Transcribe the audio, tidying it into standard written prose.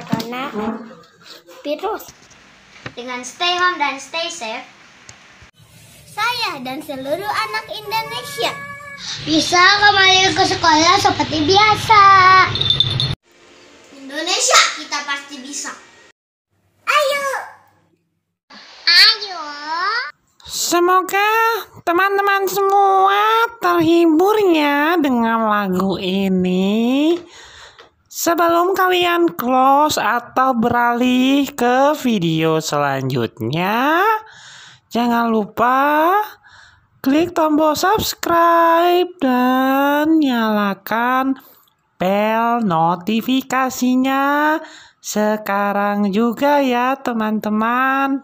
corona virus. Dengan stay home dan stay safe, Saya dan seluruh anak Indonesia bisa kembali ke sekolah seperti biasa. Indonesia, kita pasti bisa. Ayo. Semoga teman-teman semua terhibur ya dengan lagu ini. Sebelum kalian close atau beralih ke video selanjutnya, jangan lupa klik tombol subscribe dan nyalakan bel notifikasinya sekarang juga ya teman-teman.